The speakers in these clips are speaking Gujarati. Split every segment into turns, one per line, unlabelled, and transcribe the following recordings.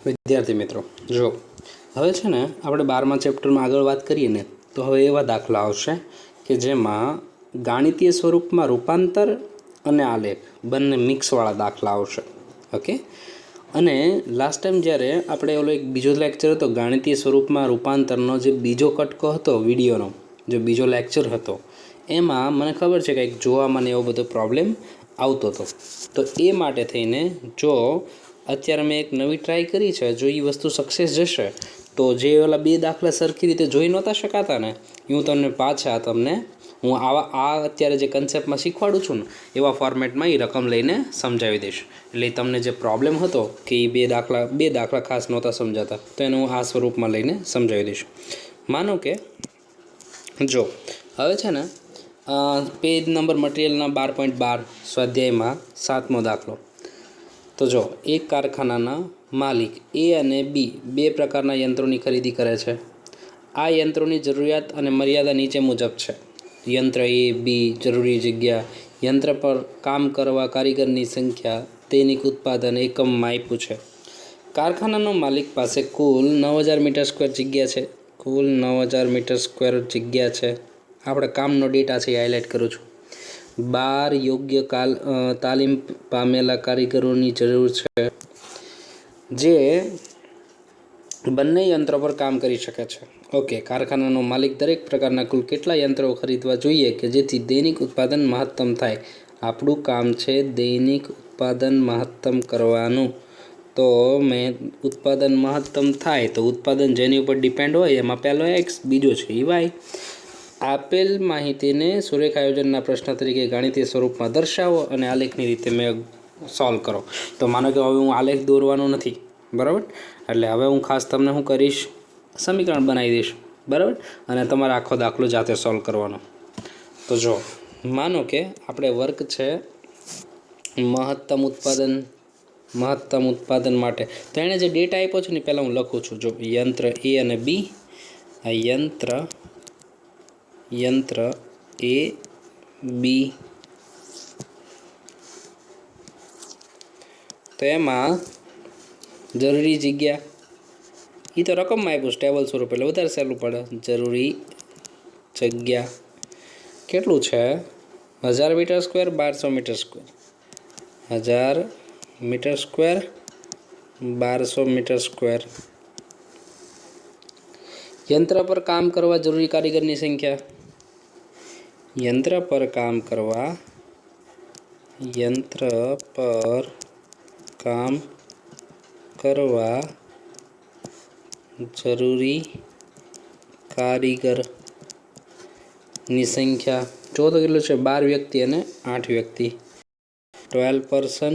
વિદ્યાર્થી મિત્રો, જો હવે છે ને આપણે 12મા ચેપ્ટરમાં આગળ વાત કરીએ ને તો હવે એવા દાખલા આવશે કે જેમાં ગાણિતીય સ્વરૂપમાં રૂપાંતર અને આલેખ બંને મિક્સવાળા દાખલા આવશે. ઓકે. અને લાસ્ટ ટાઈમ જ્યારે આપણે ઓલો એક બીજો લેક્ચર હતો ગાણિતીય સ્વરૂપમાં રૂપાંતરનો, જે બીજો કટકો હતો વિડીયોનો, જે બીજો લેક્ચર હતો, એમાં મને ખબર છે કે એક જોવામાં એવો બધો પ્રોબ્લેમ આવતો હતો. તો એ માટે થઈને જો અત્યારે મેં એક નવી ટ્રાય કરી છે, જો એ વસ્તુ સક્સેસ જશે તો જે ઓલા બે દાખલા સરખી રીતે જોઈ નહોતા શકાતા ને એ હું તમને પાછા હું અત્યારે જે કન્સેપ્ટમાં શીખવાડું છું ને એવા ફોર્મેટમાં એ રકમ લઈને સમજાવી દઈશ. એટલે તમને જે પ્રોબ્લેમ હતો કે એ બે દાખલા ખાસ નહોતા સમજાતા, તો એને હું આ સ્વરૂપમાં લઈને સમજાવી દઈશ. માનો કે જો હવે છે ને પેજ નંબર મટીરિયલના 12.12 સ્વાધ્યાયમાં 7મો દાખલો. તો જો એક કારખાનાના માલિક એ અને બી બે પ્રકારના યંત્રોની ખરીદી કરે છે. આ યંત્રોની જરૂરિયાત અને મર્યાદા નીચે મુજબ છે. યંત્ર એ, બી, જરૂરી જગ્યા, યંત્ર પર કામ કરવા કારીગરની સંખ્યા, દૈનિક ઉત્પાદન એકમમાં આપ્યું છે. કારખાનાનો માલિક પાસે કુલ 9000 મીટર સ્ક્વેર જગ્યા છે. કુલ 9000 મીટર સ્ક્વેર જગ્યા છે. આપણે કામનો ડેટા છે એ હાઇલાઇટ કરું છું. 12 યોગ્ય તાલીમ પામેલા કારીગરોની જરૂર છે, જે બંને યંત્રો પર કામ કરી શકે છે. ઓકે. કારખાનાનો માલિક દરેક પ્રકારના કુલ કેટલા યંત્રો ખરીદવા જોઈએ કે જેથી દૈનિક ઉત્પાદન મહત્તમ થાય? આપણું કામ છે દૈનિક ઉત્પાદન મહત્તમ કરવાનું. તો ઉત્પાદન મહત્તમ થાય તો ઉત્પાદન જેની ઉપર ડિપેન્ડ હોય એમાં પહેલો એક્સ, બીજો છે એ વાય. આપેલ માહિતીને સુરેખ આયોજનના પ્રશ્ન તરીકે ગાણિતીય સ્વરૂપમાં દર્શાવો અને આલેખની રીતે મેં સોલ્વ કરો. તો માનો કે હવે હું આલેખ દોરવાનો નથી, બરાબર? એટલે હવે હું ખાસ તમને શું કરીશ, સમીકરણ બનાવી દઈશ, બરાબર? અને તમારે આખો દાખલો જાતે સોલ્વ કરવાનો. તો જો માનો કે આપણે વર્ક છે મહત્તમ ઉત્પાદન માટે. તો એણે જે ડેટા આપ્યો છે ને પહેલાં હું લખું છું. જો યંત્ર એ અને બી, આ યંત્ર એ બી, તો એમાં જરૂરી જગ્યા એ તો રકમમાં આપ્યું, ટેબલ સ્વરૂપ, એટલે વધારે સહેલું પડે. જરૂરી જગ્યા કેટલું છે? 1000 metre square, 1200 metre square. 1000 metre square, 1200 metre square. યંત્ર પર કામ કરવા જરૂરી કારીગરની સંખ્યા. યંત્ર પર કામ કરવા જરૂરી કારીગરની સંખ્યા. જો તો કેટલું છે? 12 વ્યક્તિ અને 8 વ્યક્તિ. 12 પર્સન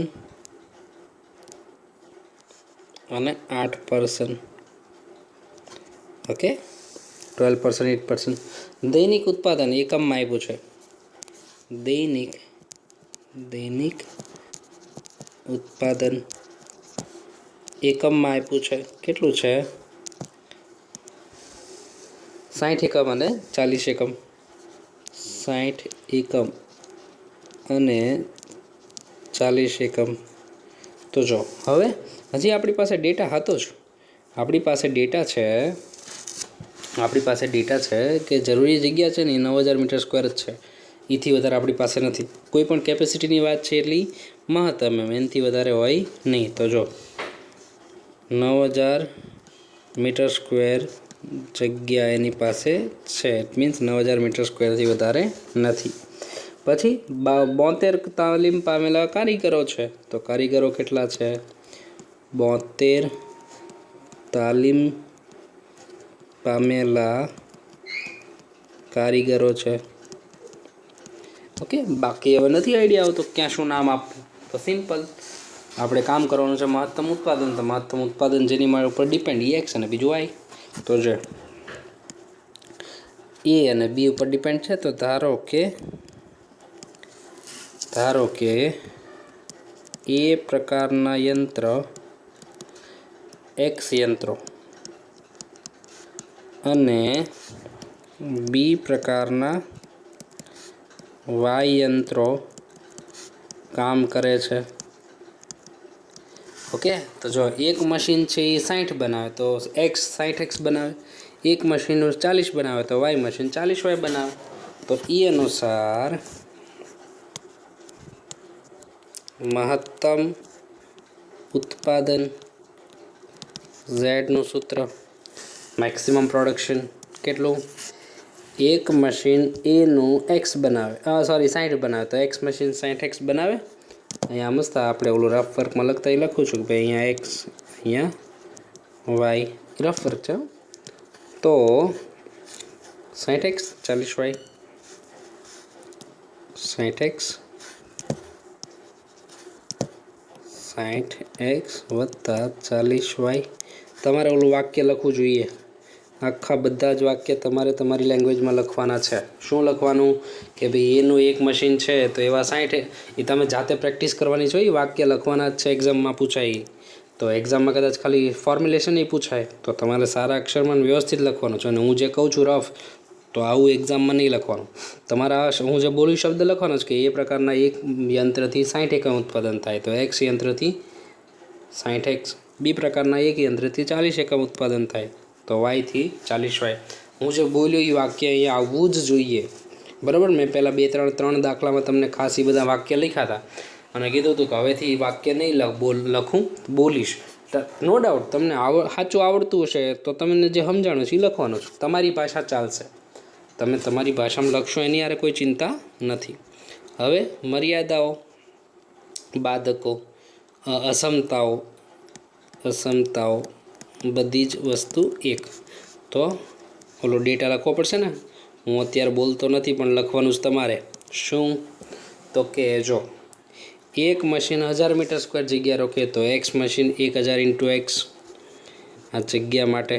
અને 8 પર્સન. ઓકે. 12 person, 8 person. દૈનિક ઉત્પાદન એકમમાં આપ્યું છે. દૈનિક ઉત્પાદન એકમમાં આપ્યું છે. કેટલું છે? 60 એકમ અને 40 એકમ. 60 એકમ અને 40 એકમ. તો જો હવે હજી આપણી પાસે ડેટા હતો જ. આપણી પાસે ડેટા છે કે જરૂરી જગ્યા છે ને એ 9000 મીટર સ્ક્વેર જ છે. એથી વધારે આપણી પાસે નથી. કોઈ પણ કેપેસિટીની વાત છે એટલી મહત્તમ, એનાથી વધારે હોય નહીં. તો જો 9000 મીટર સ્ક્વેર જગ્યા એની પાસે છે. ઇટ મીન્સ 9000 મીટર સ્ક્વેરથી વધારે નથી. પછી 72 તાલીમ પામેલા કારીગરો છે. તો કારીગરો કેટલા છે? 72 તાલીમ પામેલા કારીગરો છે. ઓકે. બાકી હવે નથી આઈડિયા આવતો ક્યાં શું નામ આપવું. તો સિમ્પલ આપણે કામ કરવાનું છે મહત્તમ ઉત્પાદન. તો મહત્તમ ઉત્પાદન જેની મારા ઉપર ડિપેન્ડ એ એક્સ અને બીજું વાય. તો જે એ અને બી ઉપર ડિપેન્ડ છે. તો ધારો કે એ પ્રકારના યંત્ર એક્સ યંત્રો અને બી પ્રકારના વાય યંત્રો કામ કરે છે. ઓકે, તો જો એક મશીન છે એ 60 બનાવે તો એક્સ 60x બનાવે, એક મશીન 40 બનાવે તો વાય મશીન 40y બનાવે. તો એ અનુસાર મહત્તમ ઉત્પાદન ઝેડનું સૂત્ર મેક્સિમમ પ્રોડક્શન કેટલું? એક મશીન એનું એક્સ બનાવે, સોરી 60 બનાવે તો એક્સ મશીન 60x બનાવે. અહીંયા મસ્ત આપણે ઓલું રફ વર્કમાં લખતા એ લખું છું કે ભાઈ અહીંયા એક્સ અહીંયા વાય રફ વર્ક છે. તો 60x 40y 60x 60x વત્તા 40y. તમારે ઓલું વાક્ય લખવું જોઈએ. આખા બધા જ વાક્ય તમારે તમારી લેંગ્વેજમાં લખવાના છે. શું લખવાનું કે ભાઈ એનું એક મશીન છે તો એવા 60, એ તમે જાતે પ્રેક્ટિસ કરવાની જોઈએ. વાક્ય લખવાના જ છે, એક્ઝામમાં પૂછાય. તો એક્ઝામમાં કદાચ ખાલી ફોર્મ્યુલેશન એ પૂછાય તો તમારે સારા અક્ષરમાં વ્યવસ્થિત લખવાનું છે. અને હું જે કહું છું રફ, તો આવું એક્ઝામમાં નહીં લખવાનું. તમારા હું જે બોલું શબ્દ લખવાનો છે કે એ પ્રકારના એક યંત્રથી 60 એકમ ઉત્પાદન થાય તો એક્સ યંત્રથી 60x, બી પ્રકારના એક યંત્રથી 40 એકમ ઉત્પાદન થાય તો વાયથી 40y. હું જે બોલ્યો એ વાક્ય અહીંયા આવવું જ જોઈએ. બરાબર, મેં પહેલાં 3 દાખલામાં તમને ખાસ એ બધા વાક્ય લખ્યા હતા અને કીધું હતું કે હવેથી એ વાક્ય નહીં લખું, બોલીશ. નો ડાઉટ તમને સાચું આવડતું હશે તો તમને જે સમજાણું છે એ લખવાનું છે. તમારી ભાષા ચાલશે, તમે તમારી ભાષામાં લખશો એની યારે કોઈ ચિંતા નથી. હવે મર્યાદાઓ, બાધકો, અસમતાઓ બધી જ વસ્તુ એક. તો ઓલો ડેટા લખવો પડશે ને. હું અત્યારે બોલતો નથી પણ લખવાનું જ તમારે. શું? તો કે જો એક મશીન 1000 મીટર સ્ક્વેર જગ્યા રોકે તો એક્સ મશીન 1000 × એક્સ આ જગ્યા માટે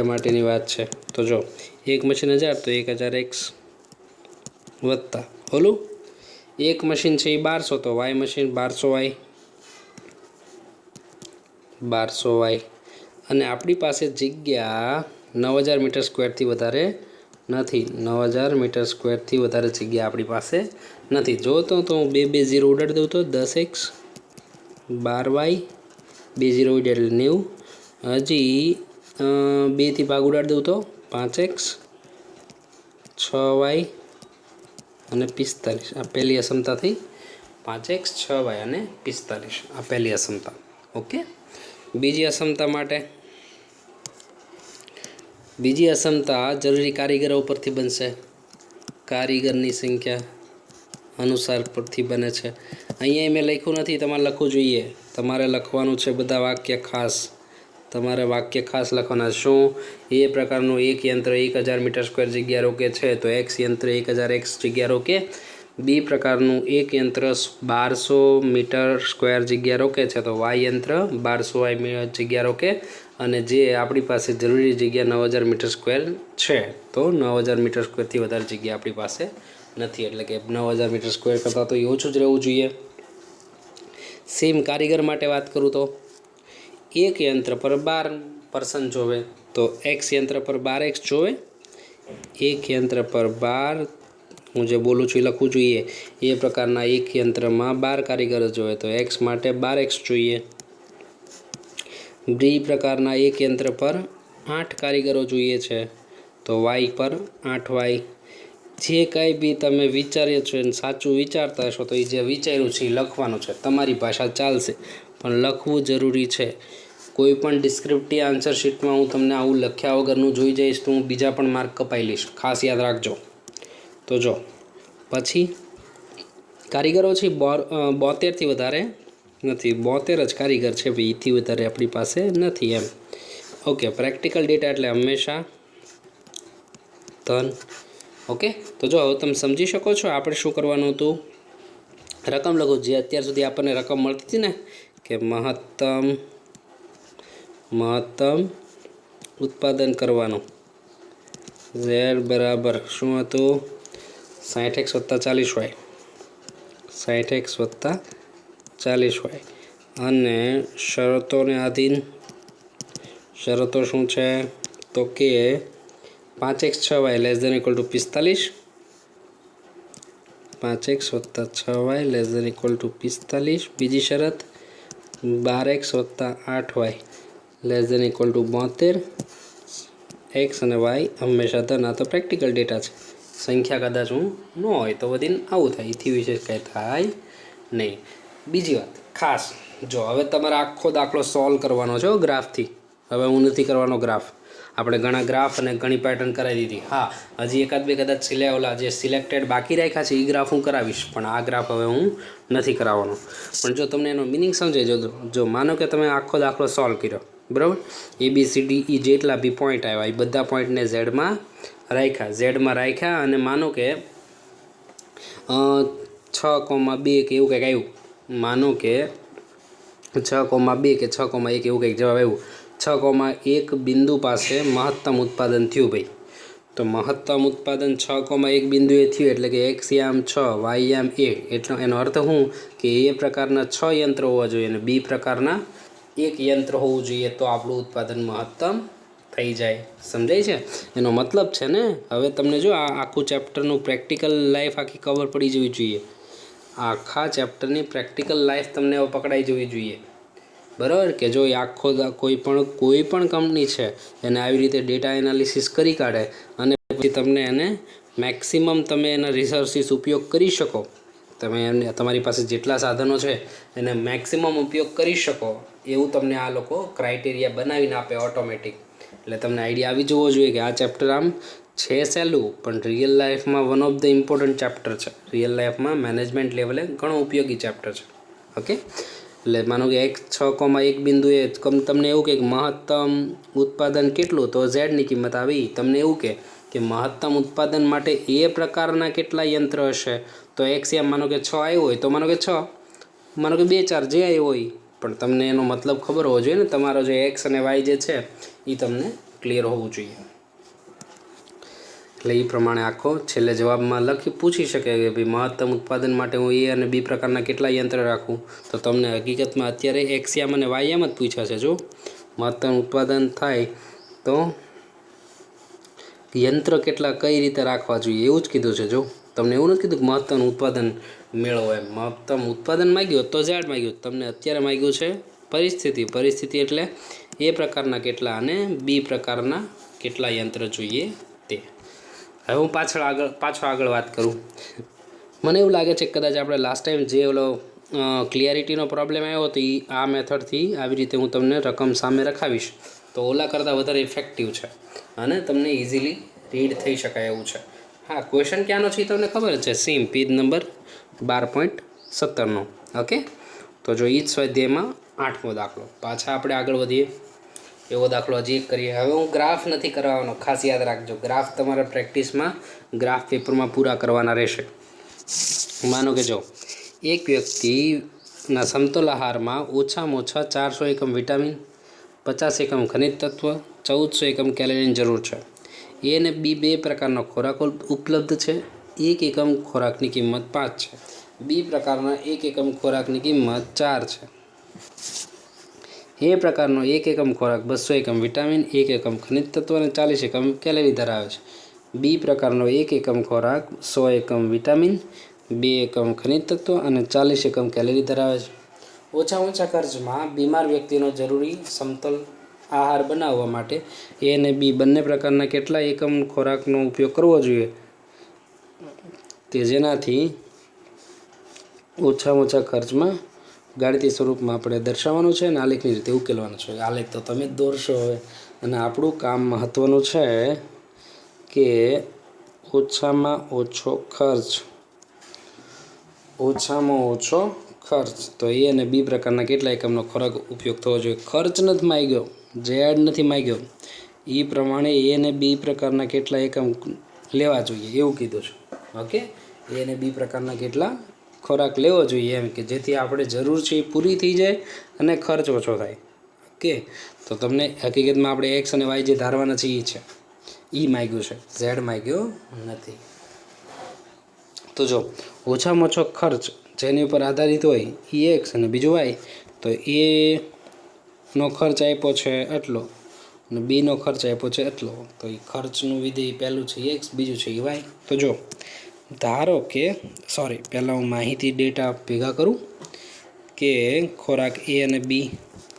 માટેની વાત છે. તો જો એક મશીન 1000 તો 1000x વત્તા ઓલું એક મશીન છે એ 1200 તો વાય મશીન 1200y. અને આપણી પાસે જગ્યા 9000 મીટર સ્ક્વેરથી વધારે નથી. 9000 મીટર સ્ક્વેરથી વધારે જગ્યા આપણી પાસે નથી. જો તો હું 2 0 ઉડાડી દઉં તો 10x 12y 2 0 ઉડાડી એટલે 90. હજી 2થી ભાગ ઉડાડી દઉં તો 5x 6y અને 45. આ પહેલી અસમતા થઈ. 5x 6y અને 45 આ પહેલી અસમતા. ઓકે, બીજી અસમતા માટે બીજી અસમતા જરૂરી કારીગરો ઉપરથી બનશે. કારીગરની સંખ્યા અનુસાર પરથી બને છે. અહીંયા મેં લખ્યું નથી, તમારે લખવું જોઈએ. તમારે લખવાનું છે બધા વાક્ય ખાસ. તમારે વાક્ય ખાસ લખવાના. શું? એ પ્રકારનું એક યંત્ર 1000 મીટર સ્ક્વેર જગ્યા રોકે છે તો એક્સ યંત્ર 1000x જગ્યા રોકે. બી પ્રકારનું એક યંત્ર 1200 મીટર સ્ક્વેર જગ્યા રોકે છે તો વાય યંત્ર 1200y જગ્યા રોકે. અને જે આપણી પાસે જરૂરી જગ્યા 9000 મીટર સ્ક્વેર છે તો 9000 મીટર સ્ક્વેરથી વધારે જગ્યા આપણી પાસે નથી. એટલે કે 9000 મીટર સ્ક્વેર કરતાં તો એ ઓછું જ રહેવું જોઈએ. સેમ કારીગર માટે વાત કરું તો એક યંત્ર પર 12 પર્સન જોવે તો એક્સ યંત્ર પર 12x જોવે. એક યંત્ર પર 12, હું જે બોલું છું એ લખવું જોઈએ. એ પ્રકારના એક યંત્રમાં 12 કારીગરો જોવે તો એક્સ માટે 12x જોઈએ. બી પ્રકારના એક યંત્ર પર 8 કારીગરો જોઈએ છે તો વાય પર 8y. જે કાંઈ બી તમે વિચાર્યો છો અને સાચું વિચારતા હશો તો એ જે વિચાર્યું છે એ લખવાનું છે. તમારી ભાષા ચાલશે પણ લખવું જરૂરી છે. કોઈ પણ ડિસ્ક્રિપ્ટિવ આન્સર શીટમાં હું તમને આવું લખ્યા વગરનું જોઈ જઈશ તો હું બીજા પણ માર્ક કપાઈ લઈશ. ખાસ યાદ રાખજો. તો જો પછી કારીગરો છે 72થી વધારે નથી. 72 જ કારીગર છે ભાઈ, એથી વધારે આપણી પાસે નથી એમ. ઓકે, પ્રેક્ટિકલ ડેટા એટલે હંમેશા ધન. ઓકે, તો જો હવે તમે સમજી શકો છો આપણે શું કરવાનું હતું. રકમ લખો. જે અત્યાર સુધી આપણને રકમ મળતી હતી ને કે મહત્તમ ઉત્પાદન કરવાનું. ઝેડ બરાબર શું હતું? 60x વત્તા 40y. 60x વત્તા 40y. અને શરતોને આધીન શરતો શું છે તો કે 5x 6y <= 45. 5x વત્તા 6y less than equal two 45. બીજી શરત 12x વત્તા 8y less than equal to 72. X અને વાય હંમેશા ધન. આ તો પ્રેક્ટિકલ ડેટા છે. સંખ્યા કદાચ હું ન હોય તો વધીને આવું થાય, એથી વિશેષ કાંઈ થાય નહીં. બીજી વાત ખાસ, જો હવે તમારે આખો દાખલો સોલ્વ કરવાનો છે ગ્રાફથી. હવે હું નથી કરવાનો ગ્રાફ. આપણે ઘણા ગ્રાફ અને ઘણી પેટર્ન કરાવી દીધી. હા, હજી એકાદ બે કદાચ જે સિલેક્ટેડ બાકી રાખ્યા છે એ ગ્રાફ હું કરાવીશ, પણ આ ગ્રાફ હવે હું નથી કરાવવાનો. પણ જો તમને એનો મિનિંગ સમજાય, જો માનો કે તમે આખો દાખલો સોલ્વ કર્યો, બરાબર, ABCDE જેટલા બી પોઈન્ટ આવ્યા એ બધા પોઈન્ટને ઝેડમાં રાખ્યા અને માનો કે 6,2 કે એવું કંઈક આવ્યું. માનો કે 6,2 કે 6,1 એવું કંઈક જવાબ આવ્યું. 6,1 બિંદુ પાસે મહત્તમ ઉત્પાદન થયું ભાઈ. તો મહત્તમ ઉત્પાદન 6,1 બિંદુએ થયું એટલે કે x યામ 6 y યામ 1. એટલે એનો અર્થ શું કે એ પ્રકારના 6 યંત્ર હોવા જોઈએ અને બી પ્રકારના 1 યંત્ર હોવું જોઈએ, તો આપણું ઉત્પાદન મહત્તમ થઈ જાય. સમજાય છે? એનો મતલબ છે ને. હવે તમને જો આ આખું ચેપ્ટરનું પ્રેક્ટિકલ લાઈફ આખી ખબર પડી જવી જોઈએ. આખા ચેપ્ટરની પ્રેક્ટિકલ લાઈફ તમને હવે પકડાઈ જવી જોઈએ, બરાબર. કે જો એ આખો કોઈ પણ કંપની છે એને આવી રીતે ડેટા એનાલિસિસ કરી કાઢે અને પછી તમને એને મેક્સિમમ તમે એના રિસોર્સિસ ઉપયોગ કરી શકો. તમે એને તમારી પાસે જેટલા સાધનો છે એને મેક્સિમમ ઉપયોગ કરી શકો એવું તમને આ લોકો ક્રાઇટેરિયા બનાવીને આપે ઓટોમેટિક. એટલે તમને આઈડિયા આવી જવો જોઈએ કે આ ચેપ્ટર આમ છે સહેલું, પણ રિયલ લાઈફમાં one of the important chapter છે. રિયલ લાઈફમાં મેનેજમેન્ટ લેવલે ઘણો ઉપયોગી ચેપ્ટર છે. ઓકે, એટલે માનો કે 6,1 બિંદુએ તમને એવું કે મહત્તમ ઉત્પાદન કેટલું, તો ઝેડની કિંમત આવી. તમને એવું કે મહત્તમ ઉત્પાદન માટે એ પ્રકારના કેટલા યંત્ર હશે, તો એક્સ યામ માનો કે 6 આવ્યું હોય તો માનો કે 6, માનો કે 2, 4 જે આવ્યું હોય, પણ તમને એનો મતલબ ખબર હોવો જોઈએ ને. તમારો જે એક્સ અને વાય જે છે એ તમને ક્લિયર હોવું જોઈએ. એટલે એ પ્રમાણે આખો છેલ્લે જવાબમાં પૂછી શકે કે ભાઈ મહત્તમ ઉત્પાદન માટે હું એ અને બી પ્રકારના કેટલા યંત્ર રાખું, તો તમને હકીકતમાં અત્યારે એક્સ યામ અને વાય યામ જ પૂછ્યા છે. જો મહત્તમ ઉત્પાદન થાય તો યંત્ર કેટલા કઈ રીતે રાખવા જોઈએ એવું જ કીધું છે. જો તમને એવું નથી કીધું કે મહત્તમ ઉત્પાદન મેળવો એમ. મહત્તમ ઉત્પાદન માગ્યું તો ઝેડ માગ્યું. તમને અત્યારે માગ્યું છે પરિસ્થિતિ એટલે એ પ્રકારના કેટલા અને બી પ્રકારના કેટલા યંત્ર જોઈએ તે. હવે હું પાછો આગળ વાત કરું. મને એવું લાગે છે કે કદાચ આપણે લાસ્ટ ટાઈમ જે ઓલો ક્લિયરિટીનો પ્રોબ્લેમ આવ્યો હતો એ આ મેથડથી આવી રીતે હું તમને રકમ સામે રખાવીશ તો ઓલા કરતાં વધારે ઇફેક્ટિવ છે અને તમને ઇઝીલી રીડ થઈ શકાય એવું છે. હા, ક્વેશ્ચન ક્યાંનો છે એ તમને ખબર છે. સેમ પેજ નંબર 12.17નો. ઓકે, તો જો એ જ સ્વાધ્યાયમાં 8મો દાખલો. પાછા આપણે આગળ વધીએ. એવો દાખલો હજી એક કરીએ. હવે હું ગ્રાફ નથી કરાવવાનો, ખાસ યાદ રાખજો. ગ્રાફ તમારા પ્રેક્ટિસમાં ગ્રાફ પેપરમાં પૂરા કરવાના રહેશે. માનો કે જો એક વ્યક્તિના સમતોલ આહારમાં ઓછામાં ઓછા 400 એકમ વિટામિન, 50 એકમ ખનિજ તત્વ, 1400 એકમ કેલરીની જરૂર છે. એ અને બી 2 પ્રકારનો ખોરાક ઉપલબ્ધ છે. 1 એકમ ખોરાકની કિંમત 5 છે. બી પ્રકારના 1 એકમ ખોરાકની કિંમત 4 છે. એ પ્રકારનો 1 એકમ ખોરાક 200 એકમ વિટામિન, 1 એકમ ખનિજ તત્વ અને 40 એકમ કેલરી ધરાવે છે. બી પ્રકારનો 1 એકમ ખોરાક 100 એકમ વિટામિન, 2 એકમ ખનિજ તત્વ અને 40 એકમ કેલરી ધરાવે છે. ઓછામાં ઓછા ખર્ચમાં બીમાર વ્યક્તિનો જરૂરી સમતોલ આહાર બનાવવા માટે એ અને બી બંને પ્રકારના કેટલા એકમ ખોરાકનો ઉપયોગ કરવો જોઈએ તે જેનાથી ઓછામાં ઓછા ખર્ચમાં ગાણિતીય સ્વરૂપમાં આપણે દર્શાવવાનું છે અને આલેખની રીતે ઉકેલવાનું છે. આલેખ તો તમે જ દોરશો હવે. અને આપણું કામ મહત્ત્વનું છે કે ઓછામાં ઓછો ખર્ચ તો એ અને બી પ્રકારના કેટલા એકમનો ખોરાક ઉપયોગ થવો જોઈએ. ખર્ચ નથી માગ્યો, ઝેડ નથી માગ્યો. એ પ્રમાણે એ અને બી પ્રકારના કેટલા એકમ લેવા જોઈએ એવું કીધું છે. ઓકે, એ અને બી પ્રકારના કેટલા ખોરાક લેવો જોઈએ એમ, કે જેથી આપણે જરૂર છે એ પૂરી થઈ જાય અને ખર્ચ ઓછો થાય. ઓકે, તો તમને હકીકતમાં આપણે એક્સ અને વાય જે ધારવાના છે એ છે. એ માગ્યું છે, ઝેડ માગ્યો નથી. તો જો ઓછામાં ઓછો ખર્ચ જેની ઉપર આધારિત હોય એ એક્સ અને બીજું વાય, તો એનો ખર્ચ આપ્યો છે એટલો અને બીનો ખર્ચ આપ્યો છે એટલો. તો એ ખર્ચનું વિધેય પહેલું છે એક્સ, બીજું છે એ વાય. તો જો ધારો કે સોરી પહેલાં હું માહિતી ડેટા ભેગા કરું કે ખોરાક એ અને બી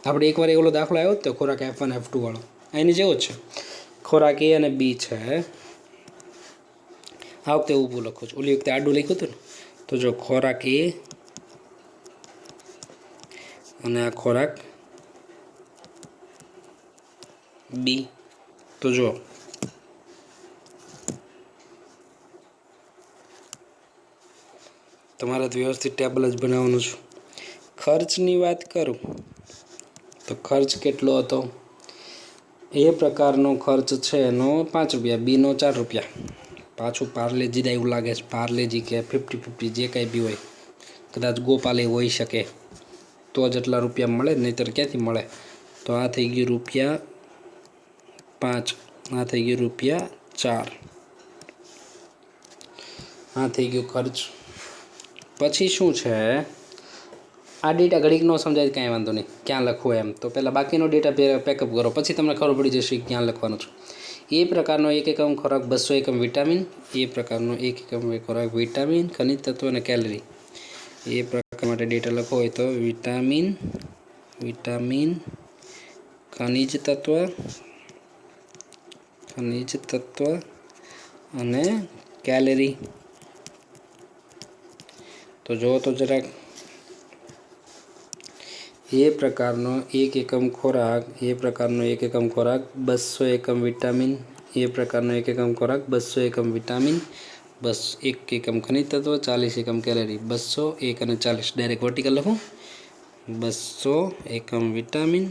આપણે એકવાર એવો દાખલો આવ્યો તો ખોરાક F1 F2 વાળો એની જેવો જ છે. ખોરાક એ અને બી છે. આ વખતે ઊભું લખું છું, ઓલી વખતે આડું લખ્યું હતું ને. તો જો ખોરાક એ અને આ ખોરાક બી. તો જો તમારે વ્યવસ્થિત ટેબલ જ બનાવવાનું છું. ખર્ચની વાત કરું તો ખર્ચ કેટલો હતો? એ પ્રકારનો ખર્ચ છે એનો 5 રૂપિયા, બીનો 4 રૂપિયા. પાછું પાર્લેજી દા એવું લાગે છે, પાર્લેજી કે 50-50 જે કાંઈ બી હોય, કદાચ ગોપાલે હોઈ શકે તો જ એટલા રૂપિયા મળે, નહીંતર ક્યાંથી મળે. તો આ થઈ ગયું રૂપિયા 5, આ થઈ ગયું રૂપિયા 4, આ થઈ ગયું ખર્ચ. પછી શું છે, આ ડેટા ઘડીક ન સમજાય કાંઈ વાંધો નહીં, ક્યાં લખવું એમ તો પહેલાં બાકીનો ડેટા પેકઅપ કરો, પછી તમને ખબર પડી જશે ક્યાં લખવાનું છે. એ પ્રકારનો એક એકમ ખોરાક 200 એકમ વિટામિન. એ પ્રકારનો એક એકમ ખોરાક વિટામિન, ખનિજ તત્વ અને કેલરી. એ પ્રકાર માટે ડેટા લખવો હોય તો વિટામિન, ખનિજ તત્વ અને કેલરી. તો જુઓ તો જરાક, એ પ્રકારનો એક એકમ ખોરાક 200 એકમ વિટામિન. એ પ્રકારનો એક એકમ ખોરાક 200 એકમ વિટામિન, બસ 1 એકમ ખનિજ તત્વ, 40 એકમ કેલરી. 200, 1 અને 40 ડાયરેક્ટ વર્ટિકલ લખું. 200 એકમ વિટામિન,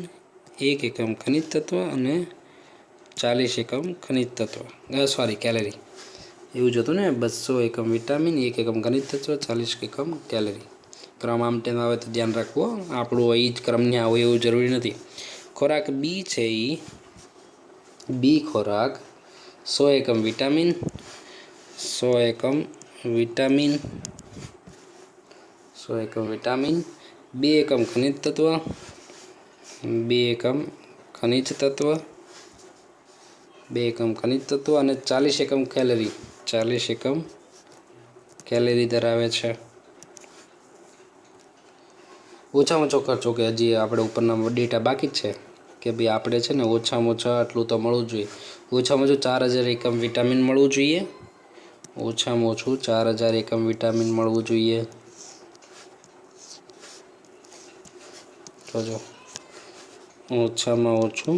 1 એકમ ખનિજ તત્વ અને 40 એકમ કેલરી. એવું જ હતું ને, 200 એકમ વિટામિન, 1 એકમ ખનિજ તત્વ, 40 એકમ કેલરી. ક્રમ આમ તેમ આવે તો ધ્યાન રાખવું. આપણું એ જ ક્રમની હોય એવું જરૂરી નથી. ખોરાક બી છે, બી ખોરાક 100 એકમ વિટામિન, 100 એકમ વિટામિન, 2 એકમ ખનિજ તત્વ, 2 એકમ ખનિજ તત્વ અને 40 એકમ કેલરી. 40 એકમ કેલરી ધરાવે છે. ઓછામાં ઓછો ખર્ચો કે હજી આપણે ઉપરના ડેટા બાકી જ છે કે ભાઈ આપણે છે ને ઓછામાં ઓછા આટલું તો મળવું જોઈએ. ઓછામાં ઓછું 4000 એકમ વિટામિન મળવું જોઈએ. ઓછામાં ઓછું 4000 એકમ વિટામિન મળવું જોઈએ. તો જો ઓછામાં ઓછું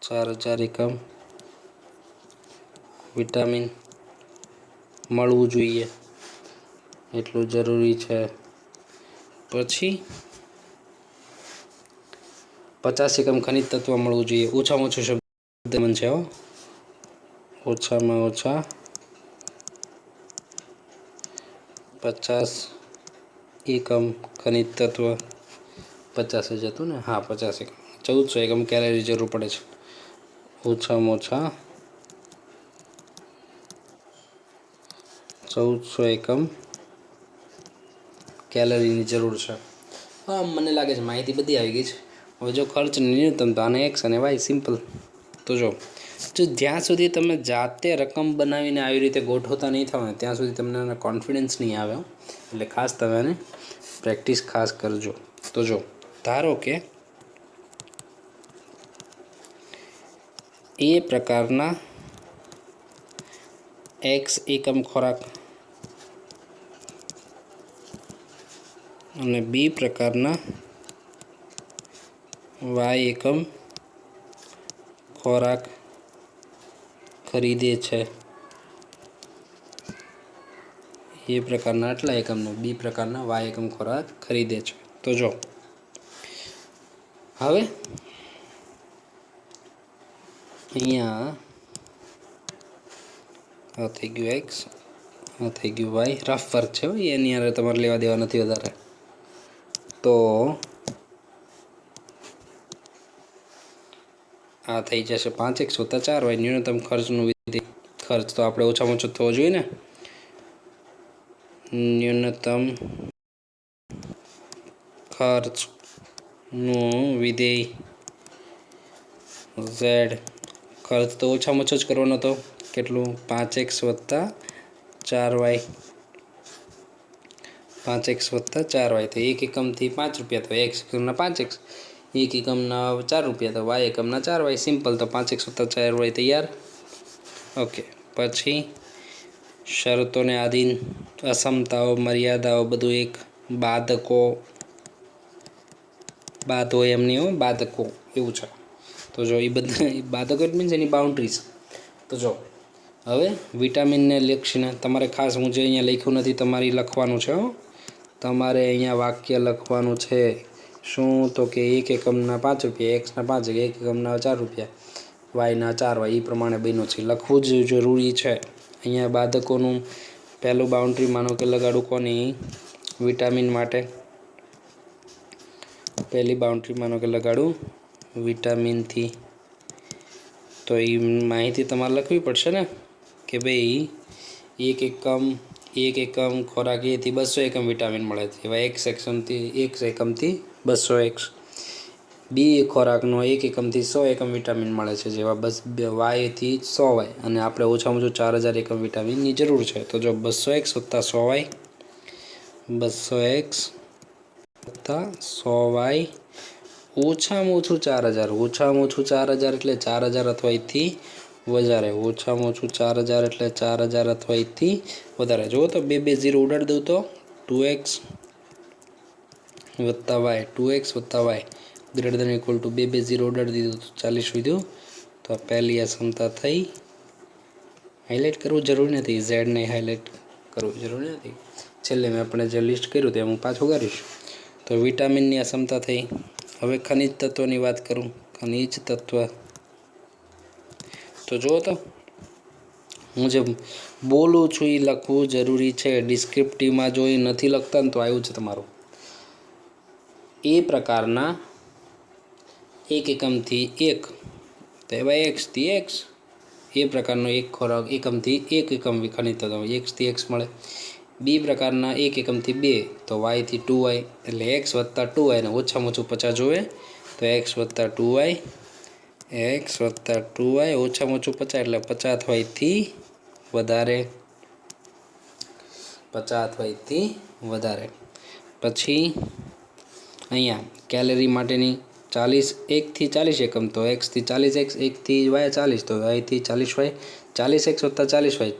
4000 એકમ વિટામિન મળવું જોઈએ, એટલું જરૂરી છે. પછી 50 એકમ ખનિજ તત્વ મળવું જોઈએ. ઓછામાં ઓછું શબ્દ છે. ઓછામાં ઓછા 50 એકમ ખનિજ તત્વ. 50 જ હતું ને? હા, 50 એકમ. 1400 એકમ કેલરી જરૂર પડે છે. ઓછામાં ઓછા 1400 એકમ કેલરીની જરૂર છે. હા, મને લાગે છે માહિતી બધી આવી ગઈ છે. હવે જો ખર્ચ ન્યૂનતમ તો આને એક્સ અને વાય સિમ્પલ. તો જો જ્યાં સુધી તમે જાતે રકમ બનાવીને આવી રીતે ગોઠવતા નહીં થાવ ને ત્યાં સુધી તમને એનો કોન્ફિડન્સ નહીં આવે. એટલે ખાસ તમે એને પ્રેક્ટિસ ખાસ કરજો. તો જો ધારો કે એ પ્રકારના એક્સ એકમ ખોરાક અને બી પ્રકારના વાય એકમ ખોરાક ખરીદે છે. એ પ્રકારના આટલા એકમનો, બી પ્રકારના વાય એકમ ખોરાક ખરીદે છે. તો જો હવે અહીંયા આ થઈ ગયું એક્સ, આ થઈ ગયું વાય. રફ વર્ક છે, એની અંદર તમારે લેવા દેવા નથી વધારે. તો આ થઈ જશે 5x + 4y. ન્યૂનતમ ખર્ચનું ખર્ચ તો આપણે ઓછામાં ઓછો થવો જોઈએ ને. ન્યૂનતમ ખર્ચનું વિધેય z ખર્ચ તો ઓછામાં ઓછો જ કરવાનો હતો. કેટલું? 5x વત્તા 4y. 5x વત્તા 4y તો 1 એકમથી 5 રૂપિયા, તો x એકમના 5x, 1 એકમના 4 રૂપિયા, તો y એકમના 4y. સિમ્પલ. તો 5x વત્તા 4y તૈયાર. ઓકે. પછી શરતોને આધીન, અસમતાઓ, મર્યાદાઓ બધું એક, બાદકો, બાદ હોય એમ નહીં હો, બાદકો એવું છે. તો જો એ બધા બાદકો ઇટ મીન્સ એની બાઉન્ડ્રીઝ. તો જો હવે વિટામિનને લક્ષીને તમારે ખાસ, હું જે અહીંયા લખ્યું નથી તમારે લખવાનું છે હો. તમારે અહીંયા વાક્ય લખવાનું છે. શું? તો કે 1 એકમના 5 રૂપિયા, એક્સના 5, 1 એકમના 4 રૂપિયા, વાયના 4y. એ પ્રમાણે બન્યું છે, લખવું જ જરૂરી છે. અહીંયા બાદકોનું પહેલું બાઉન્ડ્રી માનો કે લગાડું કોની? વિટામિન માટે. પહેલી બાઉન્ડ્રી માનો કે લગાડું વિટામિનથી. તો એ માહિતી તમારે લખવી પડશે ને કે ભાઈ 1 એકમ ખોરાક એથી 200 એકમ વિટામિન મળે છે. એવા x એકમથી 200x. બી ખોરાકનો 1 એકમથી 100 એકમ વિટામિન મળે છે, જેવા બસ વાયથી 100y. અને આપણે ઓછામાં ઓછું 4000 એકમ વિટામિનની જરૂર છે. તો જો 200x વત્તા 100y, 200x વત્તા 100y ઓછામાં ઓછું 4000. ઓછામાં ઓછું 4000 એટલે 4000 અથવા એથી વધારે. ઓછામાં ઓછું 4000 એટલે 4000 અથવા એથી વધારે. જુઓ તો 2 0 ઉડાડી દઉં તો 2x વત્તા y, 2x વત્તા y greater than equal two 2 0 ઉડાડી દીધું તો 40 વધ્યું. તો પહેલી અસમતા થઈ. હાઇલાઇટ કરવું જરૂરી નથી, ઝેડને હાઇલાઇટ કરવું જરૂરી નથી. છેલ્લે મેં આપણે જે લિસ્ટ કર્યું તે હું પાછું કરીશ. તો વિટામિનની અસમતા થઈ. હવે ખનિજ તત્વની વાત કરું. ખનિજ તત્વ તો જુઓ તો હું જે બોલું છું એ લખવું જરૂરી છે. ડિસ્ક્રિપ્ટિવમાં જો એ નથી લખતા ને તો આવ્યું છે તમારું. એ પ્રકારના 1 એકમથી 1, તો એવા એક્સથી એક્સ. એ પ્રકારનો એક ખોરાક એકમથી 1 એકમ ખનિજ તત્વ એક્સથી એક્સ મળે. બી પ્રકારના 1 એકમથી 2, તો વાયથી 2y. એટલે એક્સ વત્તા 2y ને ઓછામાં ઓછું 50 જોવે. તો એક્સ વત્તા 2y, એક્સ વત્તા 2y ઓછામાં ઓછું 50 એટલે 50yથી વધારે. 50yથી વધારે. પછી અહીંયા કેલરી માટેની 40, 1થી 40 એકમ, તો એક્સથી 40x, 1થી y 40, તો yથી 40y. 40x વત્તા 40y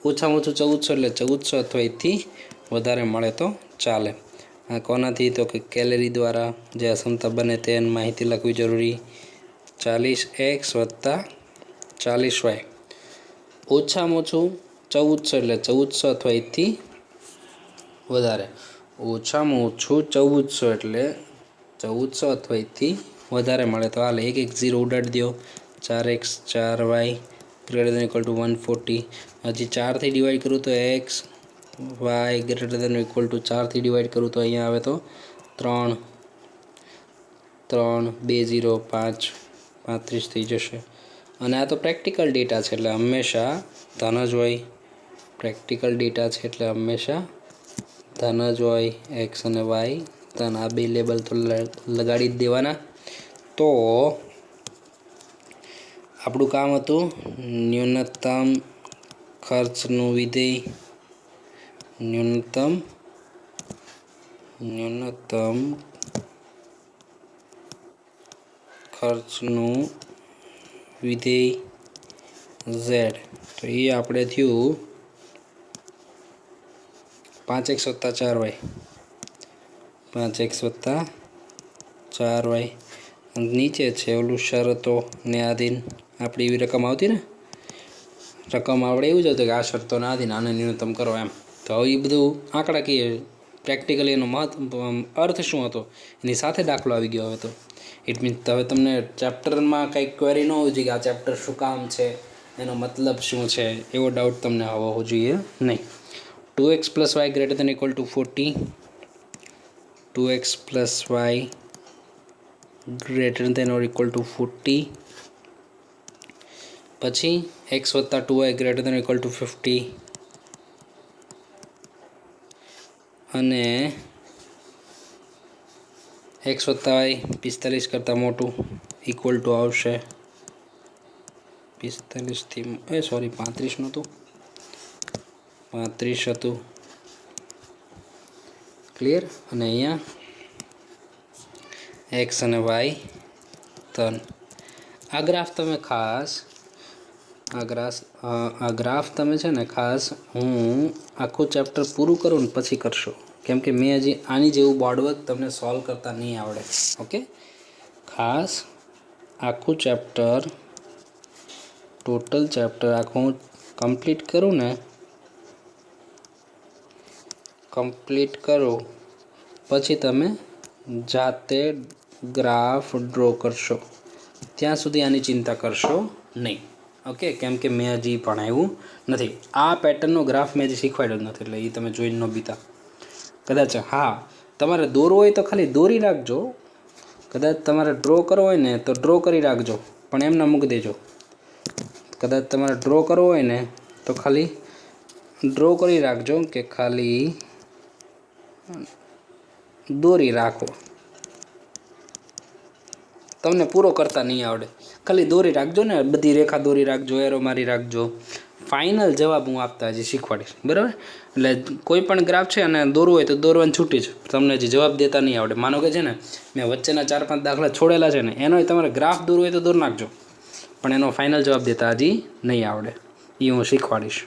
ઓછામાં ઓછું 1400 એટલે 1400 અથવા એથી વધારે મળે તો ચાલે. આ કોનાથી? તો કે કેલરી દ્વારા જે અસમતા બને તેની માહિતી લખવી જરૂરી. 40x વત્તા 40y ઓછામાં ઓછું 1400 એટલે 1400 અથવા એથી વધારે. ઓછામાં ઓછું 1400 એટલે 1400 અથવા એથી વધારે મળે તો હાલે. 1 0 ઉડાડી દો. 4x 4y greater than equal two 140. હજી 4થી ડિવાઈડ કરું તો x y greater than equal to 4થી ડિવાઈડ કરું તો અહીંયા આવે તો 3 3 2 0 5 35 થઈ જશે. અને આ તો પ્રેક્ટિકલ ડેટા છે એટલે હંમેશા ધન જ હોય. પ્રેક્ટિકલ ડેટા છે એટલે હંમેશા ધન જ હોય. એક્સ અને વાય ધન. આ બે લેબલ તો લગાડી જ દેવાના. તો આપણું કામ હતું ન્યૂનતમ ખર્ચનું વિધેય. ન્યૂનતમ ખર્ચનું વિધેય ઝેડ. તો એ આપણે થયું 5x વત્તા 4y. 5x વત્તા 4y. નીચે છે ઓલું શરતોને આધીન. આપણી એવી રકમ આવતી ને, રકમ આપણે એવું જ હતું કે આ શરતોને આધીન આને ન્યૂનતમ કરો એમ. તો હવે એ બધું આંકડાકીય પ્રેક્ટિકલી એનો અર્થ શું હતો એની સાથે દાખલો આવી ગયો હવે તો. ઇટ મીન્સ હવે તમને ચેપ્ટરમાં કંઈક ક્વેરી ન હોવી જોઈએ કે આ ચેપ્ટર શું કામ છે, એનો મતલબ શું છે, એવો ડાઉટ તમને હોવો જોઈએ નહીં. 2x plus y greater than equal to 40. 2x plus y greater than or equal to 40. પછી x વત્તા 2y greater than equal two 50. અને x વત્તા y 45 કરતાં મોટું ઇક્વલ ટુ આવશે 45 સોરી 35 નહોતું, 35 હતું. ક્લિયર. અને અહીંયા એક્સ અને વાય 3. આ ગ્રાફ તમે ખાસ આ ગ્રાફ તમે છે ને ખાસ હું આખું ચેપ્ટર પૂરું કરું ને પછી કરશો, કેમ કે મેં હજી આની જેવું બોર્ડવર્ક તમને સોલ્વ કરતા નહીં આવડે. ઓકે, ખાસ આખું ચેપ્ટર ટોટલ ચેપ્ટર આખું કમ્પ્લીટ કરું ને, કમ્પ્લીટ કરો પછી તમે જાતે ગ્રાફ ડ્રો કરશો. ત્યાં સુધી આની ચિંતા કરશો નહીં. ઓકે, કેમ કે મેં હજી ભણાવ્યું નથી. આ પેટર્નનો ગ્રાફ મેં હજી શીખવાડ્યો જ નથી, એટલે એ તમે જોઈને ન બીતા. કદાચ હા તમારે દોરવો હોય તો ખાલી દોરી રાખજો, કદાચ તમારે ડ્રો કરવો હોય ને તો ડ્રો કરી રાખજો, પણ એમ ના મૂકી દેજો. કદાચ તમારે ડ્રો કરવો હોય ને તો ખાલી ડ્રો કરી રાખજો કે ખાલી દોરી રાખો. તમને પૂરો કરતા નહીં આવડે, ખાલી દોરી રાખજો ને, બધી રેખા દોરી રાખજો, એરો મારી રાખજો. ફાઇનલ જવાબ હું આપતા હજી શીખવાડીશ, બરાબર. એટલે કોઈ પણ ગ્રાફ છે અને દોરવું હોય તો દોરવાની છૂટી છે, તમને હજી જવાબ દેતા નહીં આવડે. માનો કે છે ને મેં વચ્ચેના 4-5 દાખલા છોડેલા છે ને, એનો તમારે ગ્રાફ દોરવું હોય તો દોર નાખજો, પણ એનો ફાઇનલ જવાબ દેતા હજી નહીં આવડે, એ હું શીખવાડીશ.